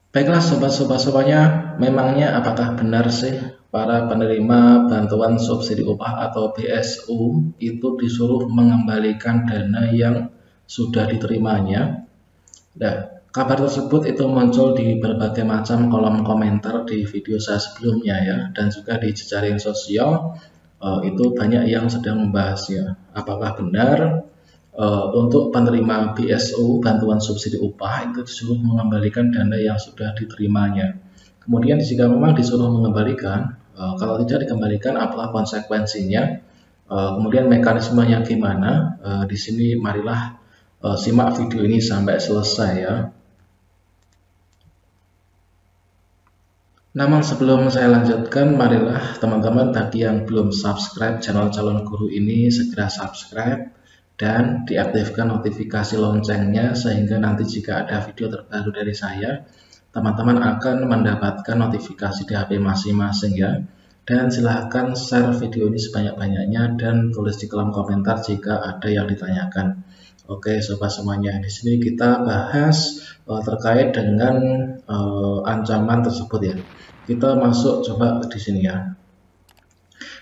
Baiklah sobat-sobat semuanya, memangnya apakah benar sih para penerima bantuan subsidi upah atau BSU itu disuruh mengembalikan dana yang sudah diterimanya? Nah, kabar tersebut itu muncul di berbagai macam kolom komentar di video saya sebelumnya ya, dan juga di jejaring sosial. Itu banyak yang sedang membahasnya. Apakah benar untuk penerima BSU bantuan subsidi upah itu disuruh mengembalikan dana yang sudah diterimanya. Kemudian jika memang disuruh mengembalikan, kalau tidak dikembalikan apa konsekuensinya? Kemudian mekanismenya gimana? Di sini marilah simak video ini sampai selesai ya. Namun sebelum saya lanjutkan, marilah teman-teman bagi yang belum subscribe channel Calon Guru ini segera subscribe dan diaktifkan notifikasi loncengnya sehingga nanti jika ada video terbaru dari saya, teman-teman akan mendapatkan notifikasi di HP masing-masing ya. Dan silahkan share video ini sebanyak-banyaknya dan tulis di kolom komentar jika ada yang ditanyakan. Oke sobat semuanya, di sini kita bahas terkait dengan ancaman tersebut ya. Kita masuk coba di sini ya.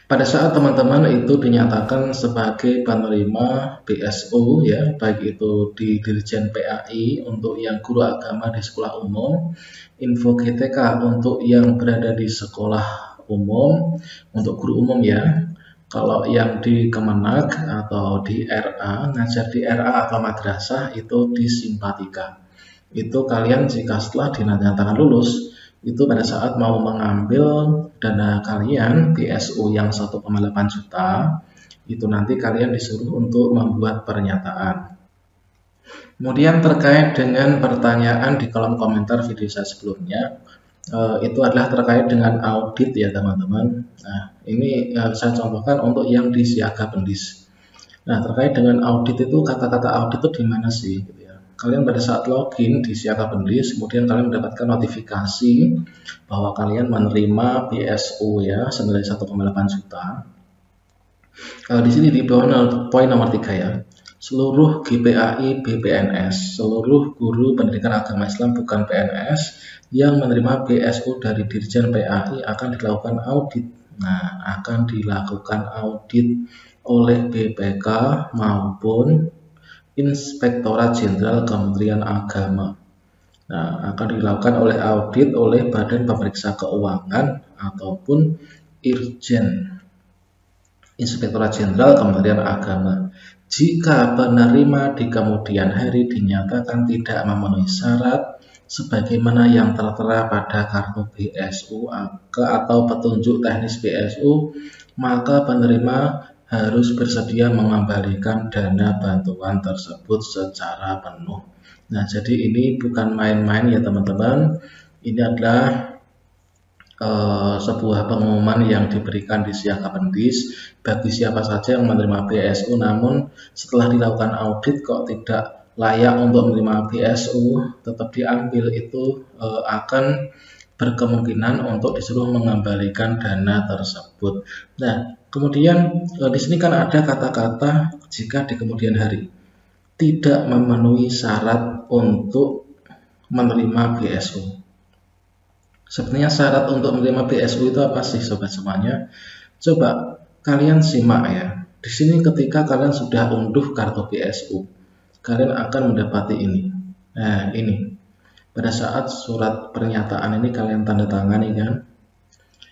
Pada saat teman-teman itu dinyatakan sebagai penerima BSU ya, baik itu di Dirjen PAI untuk yang guru agama di sekolah umum, info GTK untuk yang berada di sekolah umum, untuk guru umum ya. Kalau yang di Kemenak atau di RA, ngajar di RA atau madrasah itu di Simpatika. Itu kalian jika setelah dinyatakan lulus, itu pada saat mau mengambil dana kalian BSU yang 1,8 juta, itu nanti kalian disuruh untuk membuat pernyataan. Kemudian terkait dengan pertanyaan di kolom komentar video saya sebelumnya, itu adalah terkait dengan audit ya teman-teman. Nah ini saya contohkan untuk yang di Siaga Pendis. Nah terkait dengan audit itu, kata-kata audit itu di mana sih? Kalian pada saat login di Siaga Pendis, kemudian kalian mendapatkan notifikasi bahwa kalian menerima BSU ya senilai 1,8 juta. Di sini di bawah poin nomor 3 ya. Seluruh GPAI BPNS, seluruh guru pendidikan agama Islam bukan PNS yang menerima BSU dari Dirjen PAI akan dilakukan audit. Nah, akan dilakukan audit oleh BPK maupun Inspektorat Jenderal Kementerian Agama. Nah, akan dilakukan oleh audit oleh Badan Pemeriksa Keuangan ataupun Irjen Inspektorat Jenderal Kementerian Agama. Jika penerima di kemudian hari dinyatakan tidak memenuhi syarat sebagaimana yang tertera pada kartu BSU atau petunjuk teknis BSU, maka penerima harus bersedia mengembalikan dana bantuan tersebut secara penuh. Nah, jadi ini bukan main-main ya teman-teman. Ini adalah sebuah pengumuman yang diberikan di Siaga Pendis bagi siapa saja yang menerima BSU, namun setelah dilakukan audit kok tidak layak untuk menerima BSU, tetap diambil, itu akan berkemungkinan untuk disuruh mengembalikan dana tersebut. Nah, kemudian di sini kan ada kata-kata jika di kemudian hari tidak memenuhi syarat untuk menerima BSU. Sebenarnya syarat untuk menerima BSU itu apa sih sobat semuanya? Coba kalian simak ya. Di sini ketika kalian sudah unduh kartu BSU, kalian akan mendapati ini. Nah, ini. Pada saat surat pernyataan ini kalian tanda tangani kan,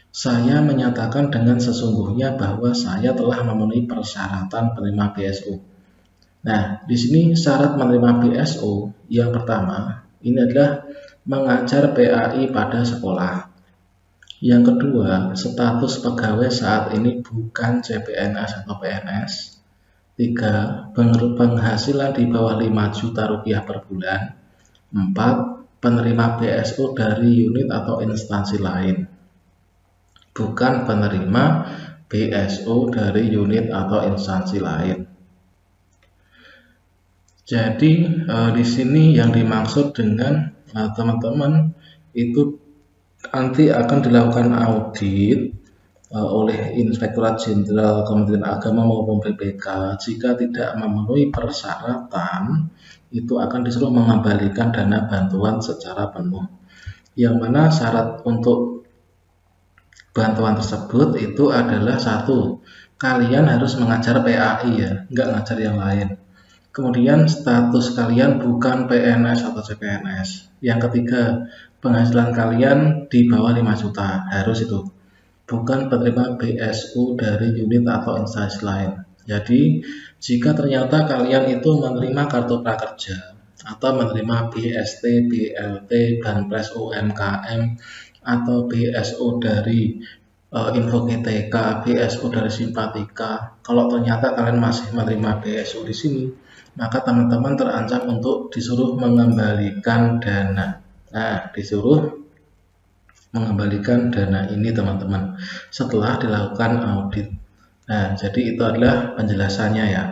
saya menyatakan dengan sesungguhnya bahwa saya telah memenuhi persyaratan penerima BSU. Nah, di sini syarat menerima BSU yang pertama ini adalah mengajar PAI pada sekolah. Yang kedua, status pegawai saat ini bukan CPNS atau PNS. 3. Penghasilan di bawah 5 juta rupiah per bulan. 4. Penerima BSU dari unit atau instansi lain, bukan penerima BSU dari unit atau instansi lain. Jadi di sini yang dimaksud dengan teman-teman itu nanti akan dilakukan audit oleh Inspektorat Jenderal Kementerian Agama maupun BPK. Jika tidak memenuhi persyaratan, itu akan disuruh mengembalikan dana bantuan secara penuh. yang mana syarat untuk bantuan tersebut itu adalah satu, kalian harus mengajar PAI ya, nggak ngajar yang lain. Kemudian status kalian bukan PNS atau CPNS. Yang ketiga, penghasilan kalian di bawah 5 juta, harus itu. Bukan penerima BSU dari unit atau instansi lain. Jadi, jika ternyata kalian itu menerima kartu prakerja atau menerima BST, BLT, Banpres UMKM, atau BSU dari Info GTK, BSU dari Simpatika. Kalau ternyata kalian masih menerima BSU di sini, maka teman-teman terancam untuk disuruh mengembalikan dana. Nah, disuruh mengembalikan dana ini teman-teman setelah dilakukan audit. Nah, jadi itu adalah penjelasannya ya.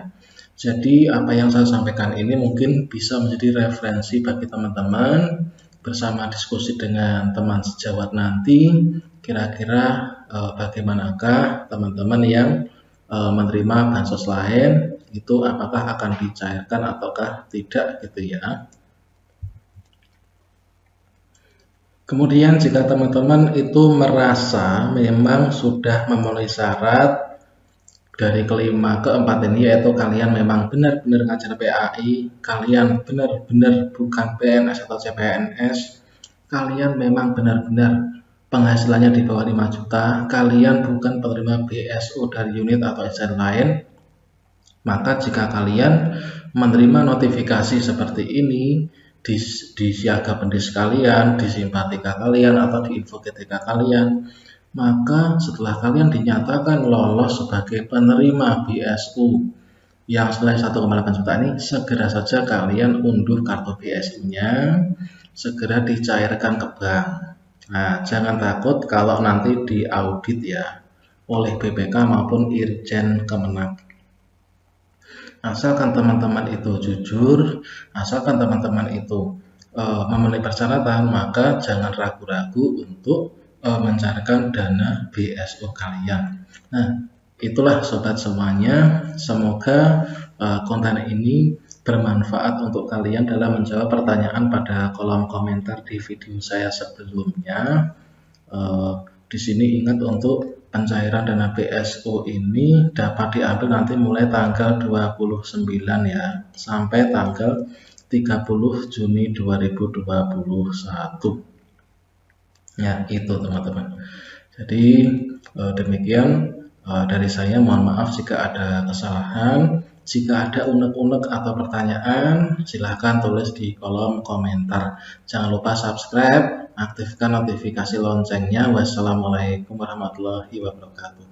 Jadi apa yang saya sampaikan ini mungkin bisa menjadi referensi bagi teman-teman bersama diskusi dengan teman sejawat nanti, kira-kira bagaimanakah teman-teman yang menerima bansos lain itu apakah akan dicairkan ataukah tidak gitu ya. Kemudian jika teman-teman itu merasa memang sudah memenuhi syarat dari kelima ke empat ini, yaitu kalian memang benar-benar ngajar PAI, kalian benar-benar bukan PNS atau CPNS, kalian memang benar-benar penghasilannya di bawah 5 juta, kalian bukan penerima BSU dari unit atau instansi lain, maka jika kalian menerima notifikasi seperti ini di Siaga Pendis kalian, di Simpatika kalian, atau di Info GTK kalian, maka setelah kalian dinyatakan lolos sebagai penerima BSU yang senilai 1,8 juta ini, segera saja kalian unduh kartu BSU-nya, segera dicairkan ke bank. Nah, jangan takut kalau nanti diaudit ya oleh BPK maupun Irjen Kemenak. Asalkan teman-teman itu jujur, asalkan teman-teman itu memenuhi persyaratan, maka jangan ragu-ragu untuk mencarikan dana BSU kalian. Nah, itulah sobat semuanya. Semoga konten ini bermanfaat untuk kalian dalam menjawab pertanyaan pada kolom komentar di video saya sebelumnya. Di sini ingat untuk pencairan dana BSU ini dapat diambil nanti mulai tanggal 29 ya sampai tanggal 30 Juni 2021 ya, itu teman-teman. Jadi demikian dari saya, mohon maaf jika ada kesalahan. Jika ada unek-unek atau pertanyaan, silahkan tulis di kolom komentar. Jangan lupa subscribe, aktifkan notifikasi loncengnya. Wassalamualaikum warahmatullahi wabarakatuh.